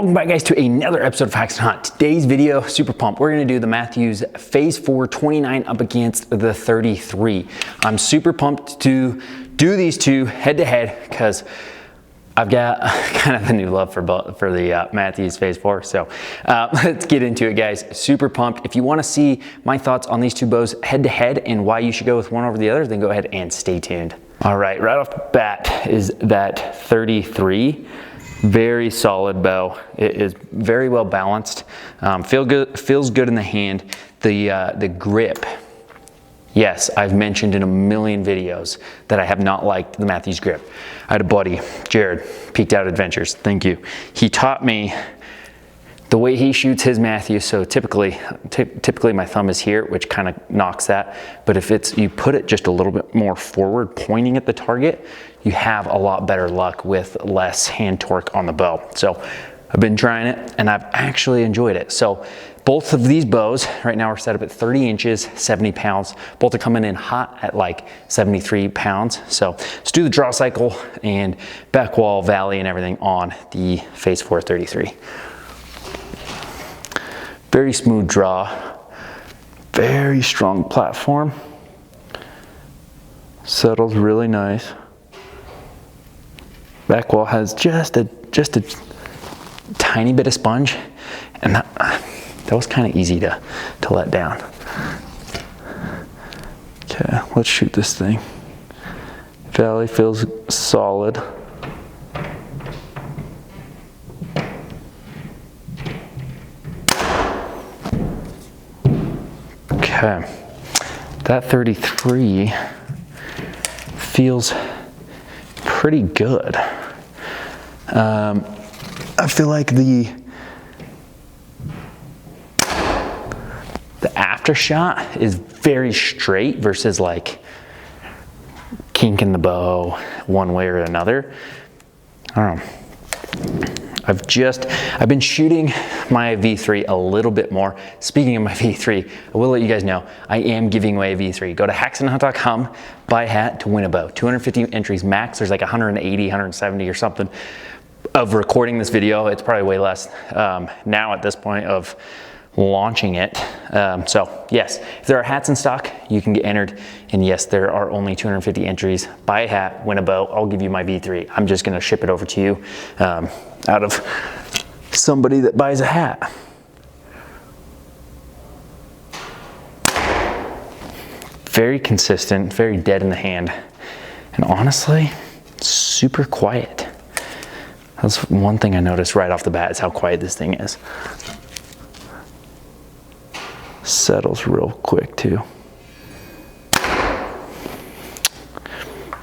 Welcome back, guys, to another episode of Haxenhunt. Today's video, super pumped. We're gonna do the Mathews Phase 4 29 up against the 33. I'm super pumped to do these two head to head because I've got kind of a new love for the Mathews Phase 4. So let's get into it, guys. Super pumped. If you want to see my thoughts on these two bows head to head and why you should go with one over the other, then go ahead and stay tuned. All right, right off the bat is that 33. Very solid bow. It is very well balanced. Feels good in the hand. The grip. Yes, I've mentioned in a million videos that I have not liked the Mathews grip. I had a buddy, Jared, Peaked Out Adventures. Thank you. He taught me the way he shoots his Mathews. So typically my thumb is here, which kind of knocks that. But if you put it just a little bit more forward, pointing at the target, you have a lot better luck with less hand torque on the bow. So I've been trying it and I've actually enjoyed it. So both of these bows right now are set up at 30 inches, 70 pounds. Both are coming in hot at like 73 pounds. So let's do the draw cycle and back wall, valley, and everything on the Phase 4 33. Very smooth draw, very strong platform. Settles really nice. Back wall has just a tiny bit of sponge, and that was kind of easy to let down. Okay, let's shoot this thing. Valley feels solid. Okay, that 33 feels pretty good. I feel like the after shot is very straight versus like kinking the bow one way or another. I don't know. I've been shooting my V3 a little bit more. Speaking of my V3, I will let you guys know, I am giving away a V3. Go to haxenhunt.com, buy a hat to win a bow. 250 entries max. There's like 180, 170 or something of recording this video. It's probably way less now at this point of launching it. So yes, if there are hats in stock, you can get entered. And yes, there are only 250 entries. Buy a hat, win a bow. I'll give you my V3. I'm just gonna ship it over to you out of somebody that buys a hat. Very consistent, very dead in the hand. And honestly, super quiet. That's one thing I noticed right off the bat is how quiet this thing is. Settles real quick too.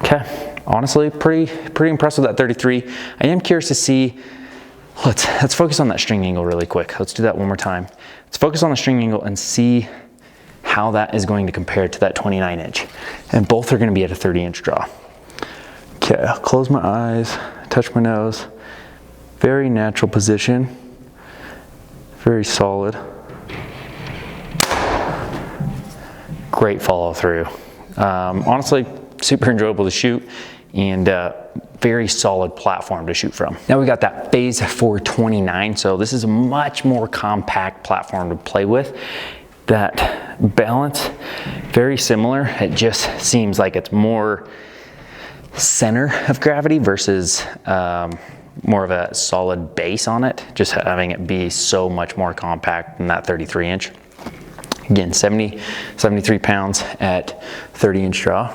Okay, honestly, pretty impressed with that 33. I am curious to see, let's focus on that string angle really quick. Let's do that one more time. Let's focus on the string angle and see how that is going to compare to that 29 inch. And both are gonna be at a 30 inch draw. Okay, I'll close my eyes, touch my nose. Very natural position, very solid. Great follow through. Honestly, super enjoyable to shoot and very solid platform to shoot from. Now we got that Phase 4 29, so this is a much more compact platform to play with. That balance, very similar. It just seems like it's more center of gravity versus more of a solid base on it, just having it be so much more compact than that 33 inch. Again, 73 pounds at 30 inch draw.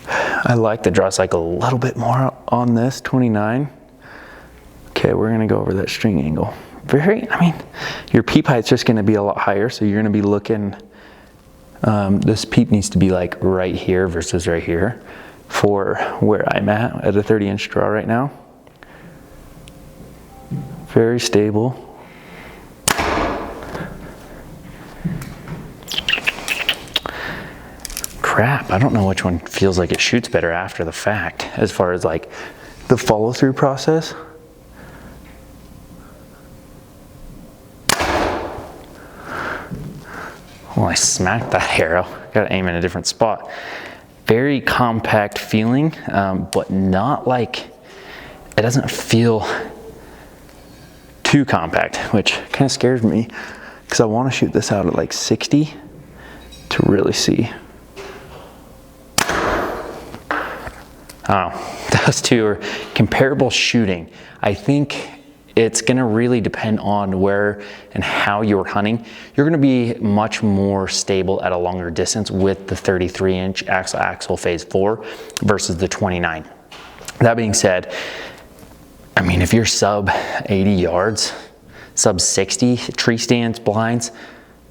I like the draw cycle a little bit more on this 29. Okay, we're gonna go over that string angle. Your peep height's just gonna be a lot higher, so you're gonna be looking, this peep needs to be like right here versus right here for where I'm at a 30 inch draw right now. Very stable. Crap, I don't know which one feels like it shoots better after the fact as far as like the follow through process. Well, I smacked that arrow. Gotta aim in a different spot. Very compact feeling, but not like, it doesn't feel too compact, which kind of scares me because I want to shoot this out at like 60 to really see. Oh, those two are comparable shooting. I think it's gonna really depend on where and how you're hunting. You're gonna be much more stable at a longer distance with the 33-inch axle phase 4 versus the 29. That being said, I mean, if you're sub 80 yards, sub 60, tree stands, blinds,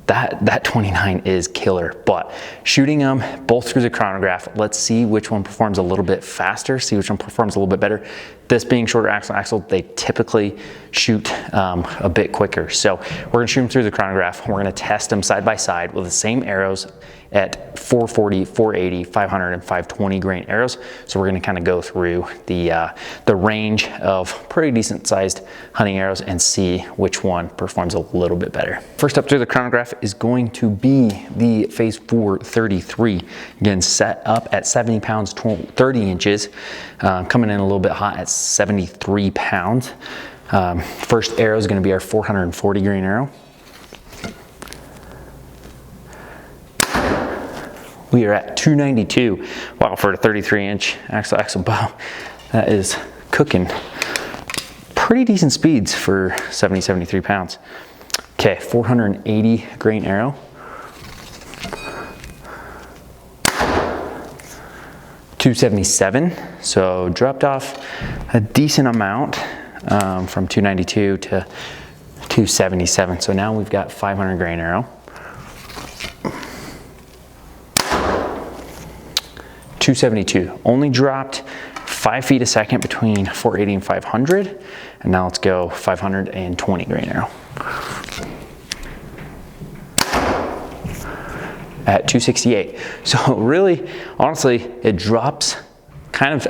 that 29 is killer. But shooting them both through the chronograph, let's see which one performs a little bit faster, see which one performs a little bit better. This being shorter axle, they typically shoot a bit quicker. So we're gonna shoot them through the chronograph. We're gonna test them side by side with the same arrows at 440, 480, 500, and 520 grain arrows. So we're gonna kind of go through the range of pretty decent sized hunting arrows and see which one performs a little bit better. First up through the chronograph is going to be the Phase 4 33. Again, set up at 70 pounds, 30 inches, coming in a little bit hot at 73 pounds. First arrow is gonna be our 440 grain arrow. We are at 292. Wow, for a 33-inch axle bow, that is cooking. Pretty decent speeds for 70, 73 pounds. Okay, 480 grain arrow. .277, so dropped off a decent amount from 292 to 277. So now we've got 500 grain arrow. 272, only dropped 5 feet a second between 480 and 500. And now let's go 520 grain arrow. At 268. So really, honestly, it drops kind of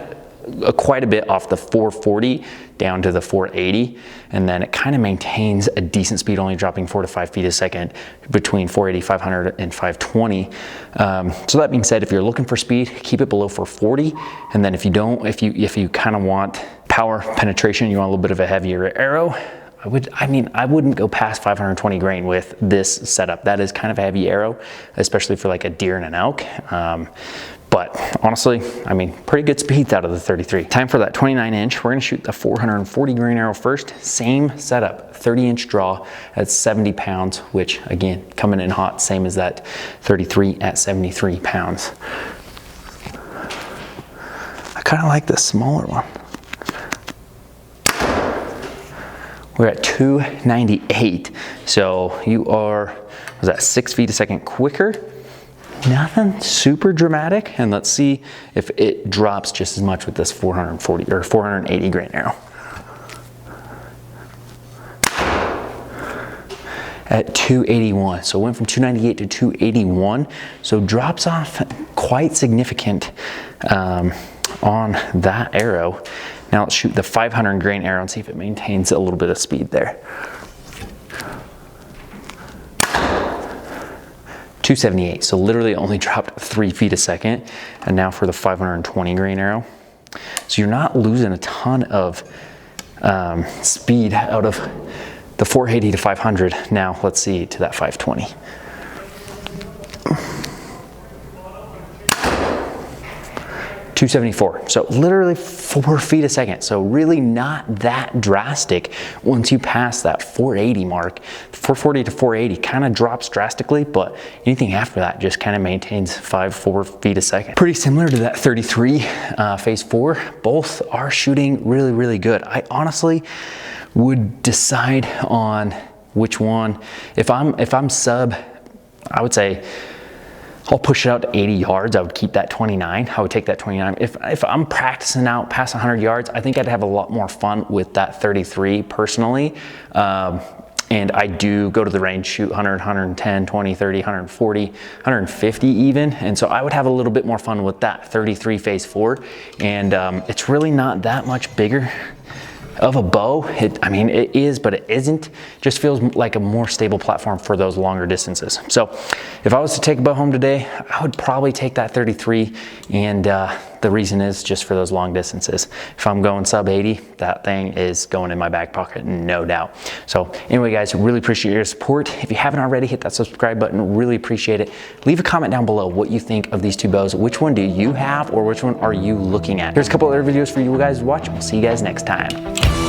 quite a bit off the 440 down to the 480, and then it kind of maintains a decent speed, only dropping 4 to 5 feet a second between 480, 500, and 520. So that being said, if you're looking for speed, keep it below 440, and then if you don't, if you kind of want power penetration, you want a little bit of a heavier arrow, I wouldn't go past 520 grain with this setup. That is kind of a heavy arrow, especially for like a deer and an elk. But honestly, I mean, pretty good speeds out of the 33. Time for that 29-inch. We're gonna shoot the 440 grain arrow first. Same setup, 30-inch draw at 70 pounds, which again, coming in hot, same as that 33 at 73 pounds. I kind of like the smaller one. We're at 298. So you are, was that 6 feet a second quicker? Nothing super dramatic. And let's see if it drops just as much with this 440 or 480 grain arrow. At 281. So it went from 298 to 281. So drops off quite significant on that arrow. Now let's shoot the 500 grain arrow and see if it maintains a little bit of speed there. 278, so literally only dropped 3 feet a second. And now for the 520 grain arrow. So you're not losing a ton of speed out of the 480 to 500. Now let's see to that 520. 274, so literally 4 feet a second. So really not that drastic once you pass that 480 mark. 440 to 480 kind of drops drastically, but anything after that just kind of maintains 4 feet a second. Pretty similar to that 33 Phase 4. Both are shooting really, really good. I honestly would decide on which one. If I'm sub, I would say I'll push it out to 80 yards. I would keep that 29. I would take that 29. If I'm practicing out past 100 yards, I think I'd have a lot more fun with that 33 personally. And I do go to the range, shoot 100, 110, 20, 30, 140, 150 even. And so I would have a little bit more fun with that 33 Phase 4. And it's really not that much bigger of a bow. I mean, it is, but it isn't. Just feels like a more stable platform for those longer distances. So if I was to take a bow home today, I would probably take that 33 and The reason is just for those long distances. If I'm going sub 80, that thing is going in my back pocket, no doubt. So anyway, guys, really appreciate your support. If you haven't already, hit that subscribe button, really appreciate it. Leave a comment down below what you think of these two bows. Which one do you have, or which one are you looking at? There's a couple other videos for you guys to watch. We'll see you guys next time.